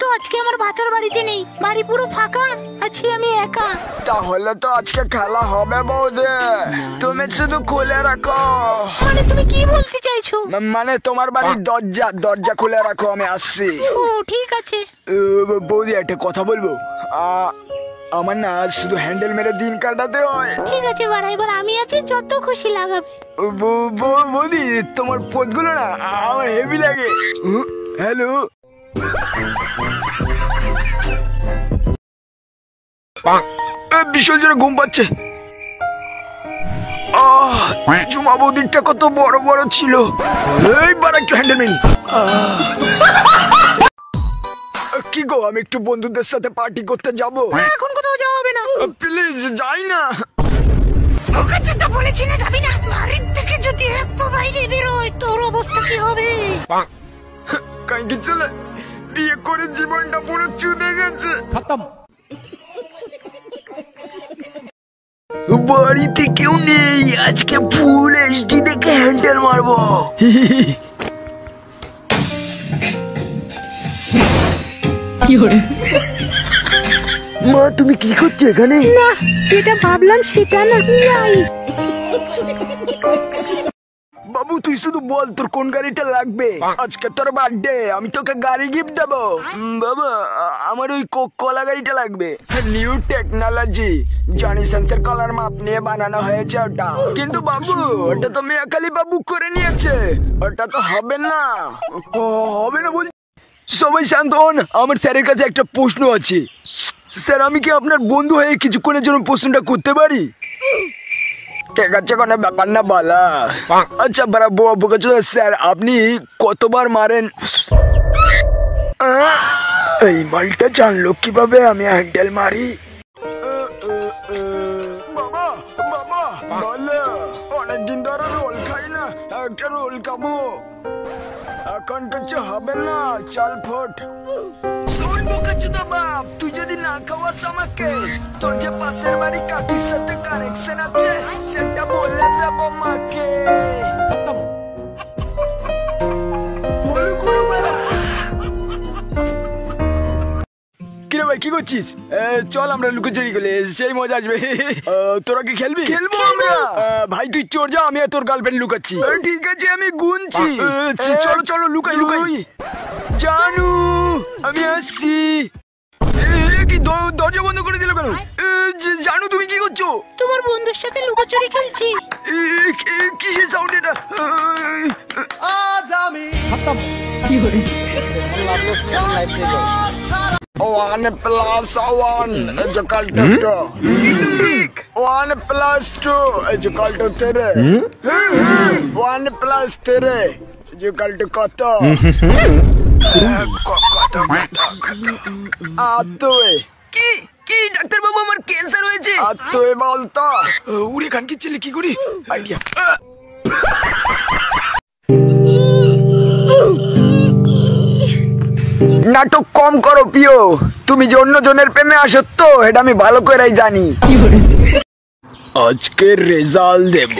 তো আজকে আমার ভাতার বাড়িতে নেই, বাড়ি পুরো ফাঁকা, আছি আমি একা। তাহলে তো আজকে খেলা হবে বৌদি, তুমি শুধু খুলে রাখো। মানে তুমি কি বলতে চাইছো? মানে তোমার বাড়ির দরজা খুলে রাখো, আমি আসছি। ও ঠিক আছে। বৌদি একটা কথা বলবো, আমার না শুধু হ্যান্ডেল মেরে দিন কাটাতে হয়। ঠিক আছে বাড়া, এবার আমি আছি, যত খুশি লাগাবে। বৌদি তোমার পথগুলো না আমার হেভি লাগে। হ্যালো, ভীষণ জোরে ঘুম পাচ্ছে। জুমা বৌদিরটা কত বড় বড় ছিল। এইবার একটু হ্যান্ডেল মেরি। কি গো, আমি একটু বন্ধুদের সাথে পার্টি করতে যাবো। এখন কোথাও যাওয়া হবে না। প্লিজ যাই না। ওকে তো বলেছি না যাবি না। বাড়ির থেকে যদি একটু বাইরে বেরোয় তোর অবস্থা কি হবে? কাইকি চলে বিয়ে করে জীবনটা পুরো চুদে গেছে। খতম। বাড়িতে কেউ নেই, আজকে ফুল এইচডি দেখে হ্যান্ডেল মারবো। মা তুমি কি করছো এখানে? না যেটা ভাবলাম সেটা না। বাবু তুই শুধু বল তোর কোন গাড়িটা লাগবে। আজকে তোর বার্থডে, আমি তোকে গাড়ি গিফট দেবো। বাবা আমার ওই কলা গাড়িটা লাগবে। নিউ টেকনোলজি, জনি সেন্সর কলার মাপ নিয়ে বানানো হয়েছে ওটা। কিন্তু বাবু ওটা তো মেয়াখালী বাবু করে নিয়েছে, ওটা তো হবে না। হবে না বল। সবাই শান্ত হন, আমার স্যারের কাছে একটা প্রশ্ন আছে। স্যার আমি কি আপনার বন্ধু হয়ে কিছুক্ষণের জন্য প্রশ্নটা করতে পারি? ঠিক আছে, কোনো ব্যাপার না বলা। আচ্ছা বারা স্যার আপনি কতবার মারেন? এই মালটা জানলো কিভাবে আমি হ্যান্ডেল মারি? বাবা বাবা বলো, অনেকদিন ধরে রোল খাই না, একটা রোল খাবো। এখন কিছু হবে না, চাল ফোট। বাপ তুই যদি না খাওয়াস আমাকে, তোর যে পাশের বাড়ি কাকির সাথে কানেকশন আছে সেটা বলে দেবো মাকে। কিরে ভাই কি করছিস? চল আমরা লুকোচুরি খেলে সেই মজা আসবে। তোরা কি খেলবি? খেলবো আমরা। ভাই তুই চোর যা, আমি আর তোর গার্লফ্রেন্ড লুকাচ্ছি। ঠিক আছে আমি গুনছি। চলো চলো লুকাই লুকাই। জানু আমি আসছি। কি দরজা বন্ধ করে দিল কেন? জানু তুমি কি করছো? তোমার বন্ধুর সাথে লুকোচুরি খেলছি। কিসের সাউন্ড এটা? আজ আমি খতম। কি হলো? 1 plus 1 is equal to 2. 1 plus 2 is equal to 3. 1 plus 3 is equal to কত? কি কি ডাক্তার বাবু আমার ক্যান্সার হয়েছে। তুই বলতো উড়ে খান কি ছেলে কি করি আইডিয়া। নাটক কম করো পিও, তুমি যে অন্য জনের প্রেমে আসো তো এটা আমি ভালো করেই জানি। আজকে রেজাল্ট দেব।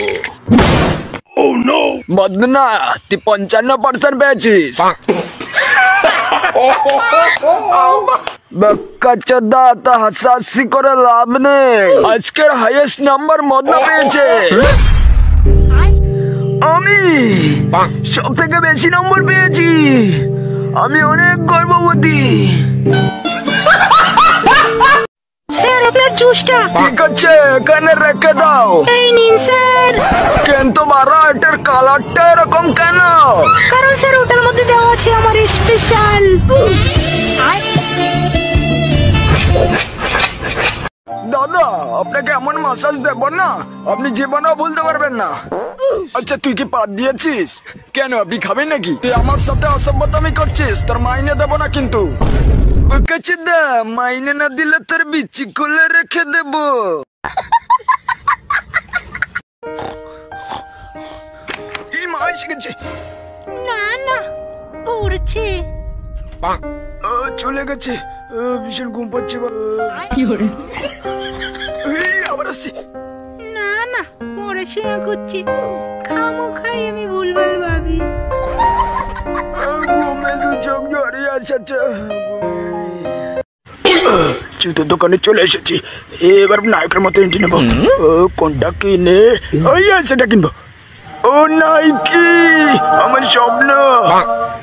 ও নো বদনা, তুই 55% পেয়েছিস। বাচ্চাদা তা হাসাহাসি করে লাভ নেই, আজকের হাইয়েস্ট নাম্বার মদনা পেয়েছে। আমি সব থেকে বেশি নম্বর পেয়েছি, আমি অনেক গর্ববতী। স্যার আপনার জুসটা। ঠিক আছে এখানে রেখে দাও। এই নিন স্যার। কিন্তু বারা এটার কালারটা এরকম কেন? কারণ স্যার ওটার মধ্যে দেওয়া আছে আমার স্পেশাল। দাদা আপনাকে এমন মাসাজ দেব না আপনি জীবনেও বলতে পারবেন না। আচ্ছা তুই কি পাত দিয়েছিস? কেন আপনি খাবেন নাকি? তুই আমার সাথে অসভ্যতামি করছিস, তোর মাইনে দেবো না কিন্তু। মাইনে না দিলে তোর বিচি খুলে রেখে দেব। মা এসে গেছে। না না পড়ছে। চলে গেছে, ভীষণ ঘুম পাচ্ছে। কি হলো? আবার আসছি। না না পড়াশোনা করছি, খামো খাই আমি ভুলভাল ভাবি। ঘুমে দু চোখ জড়িয়ে আছে। জুতোর দোকানে চলে এসেছি, এবার নায়কের মতো এন্ট্রি নেবো। ও কোনটা কিনে, ওই সেটা কিনবো। ও নাইকি, আমার স্বপ্ন।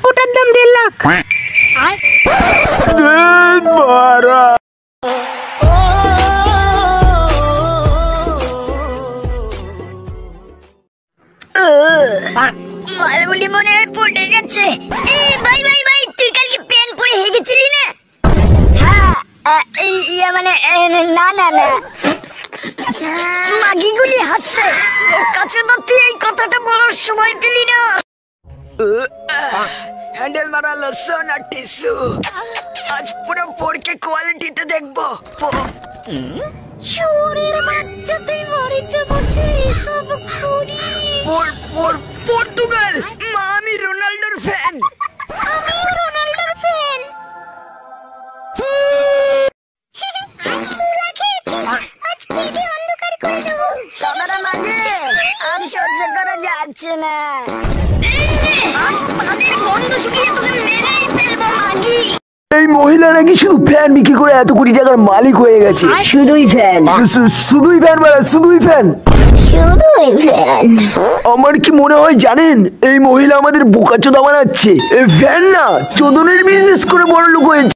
ওটার দাম 1.5 লাখ। বাড়া। মালগুলি মনে হয় পড়ে গেছে। ভাই ভাই ভাই, তুই কালকে প্যান পরে হেগেছিলি না? হ্যাঁ, মানে না না না, মাগিগুলি হাসছে। কাছে তো তুই এই কথাটা বলার সময় পেলি না। হ্যান্ডেল মারা লসন আর টিস্যু, আজ পুরো পড়কে কোয়ালিটিতে দেখবো। চোরের বাচ্চা, তুই বাড়িতে বসে এসব করি। পর্তুগাল, মা আমি রোনাল্ডোর ফ্যান। আমিও রোনাল্ডোর ফ্যান। আজ পেটে অন্ধকার করে দেবো। সবারা মাঝে আর সহ্য করা যাচ্ছে না। আজ পাদের বন্ধ শুকিয়ে তোকে মেরেই ফেলবো মাগি। এই মহিলারা কি শুধু ফ্যান বিক্রি করে এত কোটি টাকার মালিক হয়ে গেছে? শুধুই ফ্যান, শুধুই ফ্যান মানে শুধুই ফ্যান। শুধুই ফ্যান। আমার কি মনে হয় জানেন, এই মহিলা আমাদের বোকাচোদা বানাচ্ছে। ফ্যান না, চোদনের বিজনেস করে বড় লোক হয়েছে।